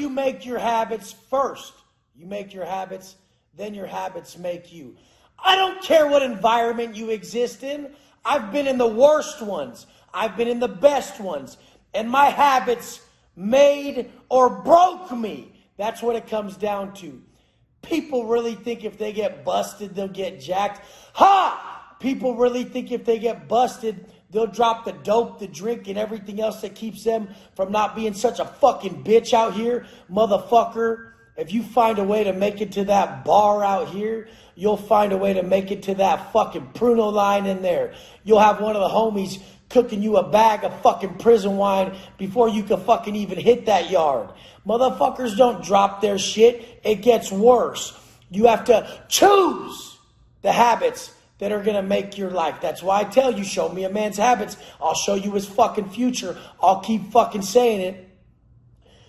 you make your habits first. You make your habits, then your habits make you. I don't care what environment you exist in. I've been in the worst ones. I've been in the best ones. And my habits made or broke me. That's what it comes down to. People really think if they get busted, they'll get jacked. Ha! People really think if they get busted, they'll drop the dope, the drink, and everything else that keeps them from not being such a fucking bitch out here. Motherfucker, if you find a way to make it to that bar out here, you'll find a way to make it to that fucking Pruno line in there. You'll have one of the homies cooking you a bag of fucking prison wine before you can fucking even hit that yard. Motherfuckers don't drop their shit. It gets worse. You have to choose the habits that are going to make your life. That's why I tell you, show me a man's habits, I'll show you his fucking future. I'll keep fucking saying it.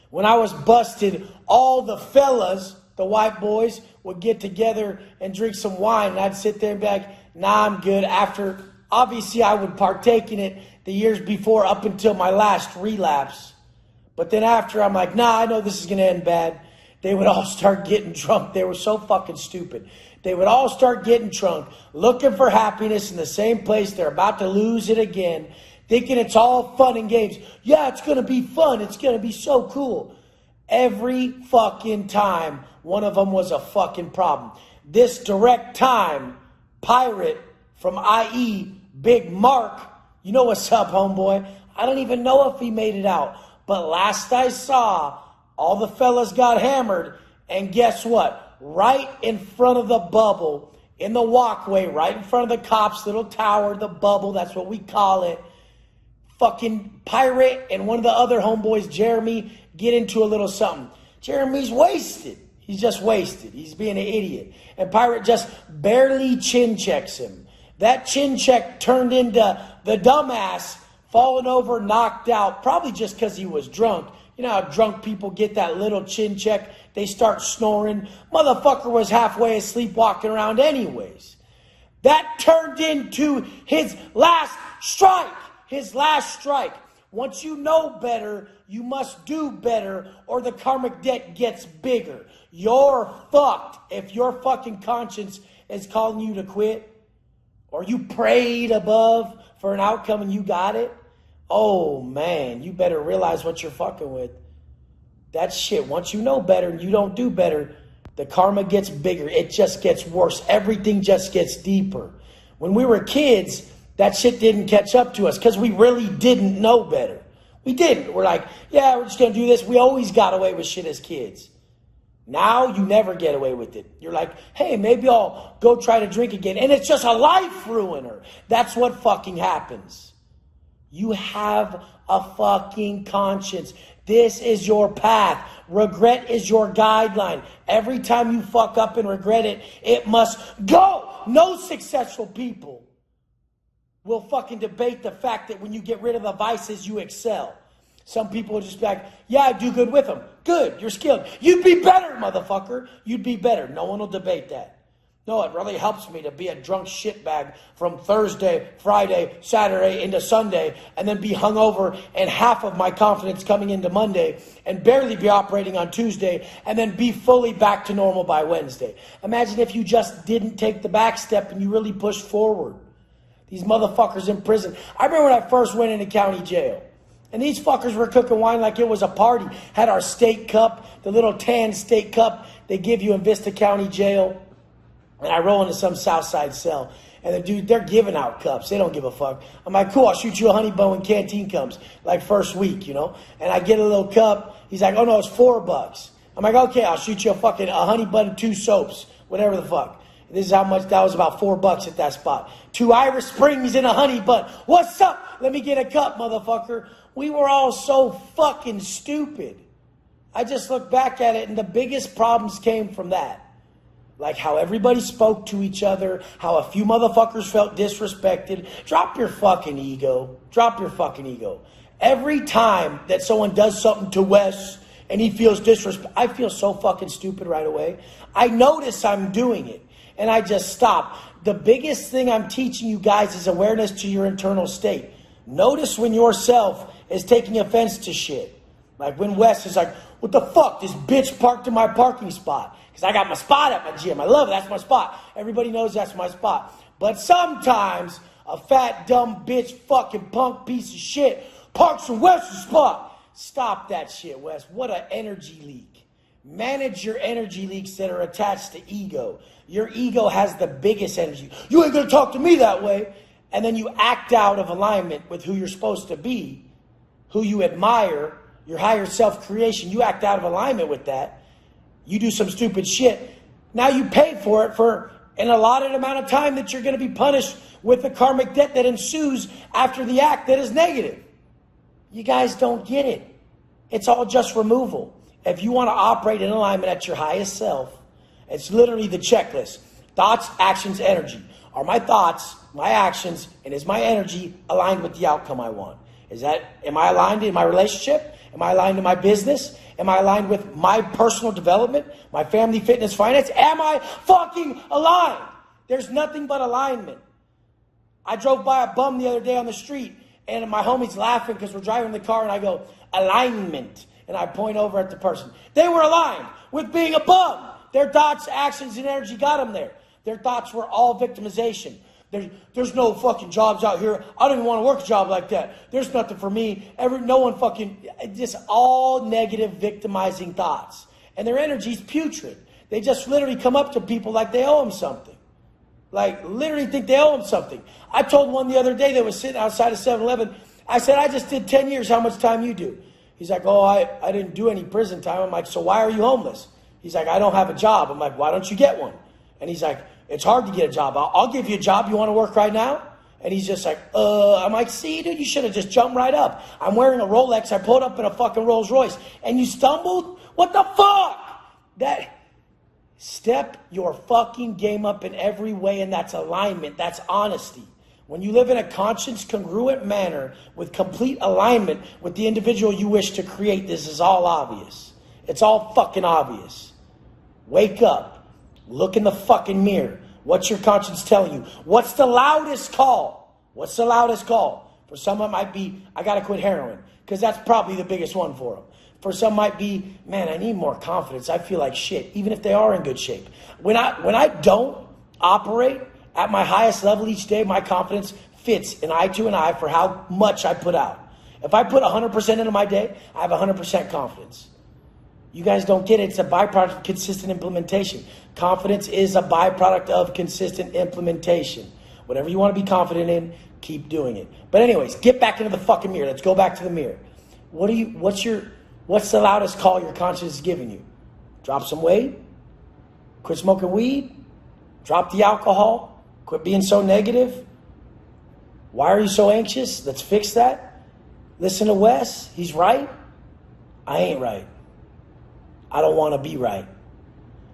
When I was busted, all the fellas, the white boys, would get together and drink some wine. And I'd sit there and be like, nah, I'm good. After, obviously, I would partake in it the years before up until my last relapse. But then after, I'm like, nah, I know this is going to end bad. They would all start getting drunk. They were so fucking stupid. They would all start getting drunk, looking for happiness in the same place. They're about to lose it again, thinking it's all fun and games. Yeah, it's going to be fun. It's going to be so cool. Every fucking time, one of them was a fucking problem. This direct time, pirate from IE, Big Mark, you know what's up, homeboy? I don't even know if he made it out. But last I saw, all the fellas got hammered. And guess what? Right in front of the bubble, in the walkway, right in front of the cops' little tower, the bubble, that's what we call it. Fucking Pirate and one of the other homeboys, Jeremy, get into a little something. Jeremy's wasted. He's just wasted. He's being an idiot. And Pirate just barely chin checks him. That chin check turned into the dumbass falling over, knocked out, probably just because he was drunk. You know how drunk people get that little chin check? They start snoring. Motherfucker was halfway asleep walking around anyways. That turned into his last strike. His last strike. Once you know better, you must do better or the karmic debt gets bigger. You're fucked if your fucking conscience is calling you to quit. Or you prayed above for an outcome and you got it. Oh, man, you better realize what you're fucking with. That shit, once you know better and you don't do better, the karma gets bigger. It just gets worse. Everything just gets deeper. When we were kids, that shit didn't catch up to us because we really didn't know better. We didn't. We're like, yeah, we're just going to do this. We always got away with shit as kids. Now you never get away with it. You're like, hey, maybe I'll go try to drink again. And it's just a life ruiner. That's what fucking happens. You have a fucking conscience. This is your path. Regret is your guideline. Every time you fuck up and regret it, it must go. No successful people will fucking debate the fact that when you get rid of the vices, you excel. Some people will just be like, yeah, I do good with them. Good, you're skilled. You'd be better, motherfucker. You'd be better. No one will debate that. No, it really helps me to be a drunk shitbag from Thursday, Friday, Saturday into Sunday, and then be hungover and half of my confidence coming into Monday and barely be operating on Tuesday and then be fully back to normal by Wednesday. Imagine if you just didn't take the back step and you really pushed forward. These motherfuckers in prison. I remember when I first went into county jail. And these fuckers were cooking wine like it was a party. Had our state cup, the little tan state cup they give you in Vista County Jail. And I roll into some Southside cell. And the dude, they're giving out cups. They don't give a fuck. I'm like, cool, I'll shoot you a honey bun when canteen comes. Like first week, you know. And I get a little cup. He's like, oh no, it's $4. I'm like, okay, I'll shoot you a honey bun and 2 soaps. Whatever the fuck. This is how much, that was about $4 at that spot. 2 Irish Springs and a honey bun. What's up? Let me get a cup, motherfucker. We were all so fucking stupid. I just look back at it and the biggest problems came from that. Like how everybody spoke to each other, how a few motherfuckers felt disrespected. Drop your fucking ego. Drop your fucking ego. Every time that someone does something to Wes and he feels disrespect, I feel so fucking stupid right away. I notice I'm doing it and I just stop. The biggest thing I'm teaching you guys is awareness to your internal state. Notice when yourself is taking offense to shit. Like when Wes is like, What the fuck? This bitch parked in my parking spot. Because I got my spot at my gym. I love it. That's my spot. Everybody knows that's my spot. But sometimes a fat, dumb bitch, fucking punk piece of shit parks in Wes's spot. Stop that shit, Wes. What an energy leak. Manage your energy leaks that are attached to ego. Your ego has the biggest energy. You ain't going to talk to me that way. And then you act out of alignment with who you're supposed to be, who you admire, your higher self creation. You act out of alignment with that. You do some stupid shit. Now you pay for it for an allotted amount of time that you're going to be punished with the karmic debt that ensues after the act that is negative. You guys don't get it. It's all just removal. If you want to operate in alignment at your highest self, it's literally the checklist. Thoughts, actions, energy. Are my thoughts, my actions, and is my energy aligned with the outcome I want? Am I aligned in my relationship? Am I aligned in my business? Am I aligned with my personal development, my family, fitness, finance? Am I fucking aligned? There's nothing but alignment. I drove by a bum the other day on the street, and my homie's laughing because we're driving the car, and I go, alignment. And I point over at the person. They were aligned with being a bum. Their thoughts, actions, and energy got them there. Their thoughts were all victimization. There's no fucking jobs out here. I don't even want to work a job like that. There's nothing for me. No one fucking, just all negative victimizing thoughts. And their energy's putrid. They just literally come up to people like they owe them something. Like literally think they owe them something. I told one the other day that was sitting outside of 7-Eleven. I said, I just did 10 years. How much time you do? He's like, oh, I didn't do any prison time. I'm like, so why are you homeless? He's like, I don't have a job. I'm like, why don't you get one? And he's like, it's hard to get a job. I'll give you a job. You want to work right now? And he's just like, I'm like, see, dude, you should have just jumped right up. I'm wearing a Rolex. I pulled up in a fucking Rolls Royce. And you stumbled? What the fuck? Step your fucking game up in every way, and that's alignment. That's honesty. When you live in a conscious, congruent manner with complete alignment with the individual you wish to create, this is all obvious. It's all fucking obvious. Wake up. Look in the fucking mirror. What's your conscience telling you? What's the loudest call? What's the loudest call? For some it might be, I got to quit heroin, because that's probably the biggest one for them. For some might be, man, I need more confidence. I feel like shit, even if they are in good shape. When I don't operate at my highest level each day, my confidence fits an eye to an eye for how much I put out. If I put 100% into my day, I have 100% confidence. You guys don't get it. It's a byproduct of consistent implementation. Confidence is a byproduct of consistent implementation. Whatever you want to be confident in, keep doing it. But anyways, get back into the fucking mirror. Let's go back to the mirror. What's the loudest call your conscience is giving you? Drop some weight? Quit smoking weed? Drop the alcohol? Quit being so negative? Why are you so anxious? Let's fix that. Listen to Wes. He's right. I ain't right. I don't want to be right.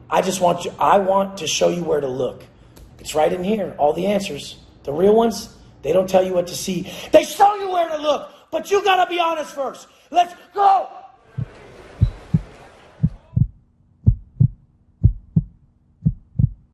I want to show you where to look. It's right in here. All the answers. The real ones, they don't tell you what to see. They show you where to look, but you got to be honest first. Let's go.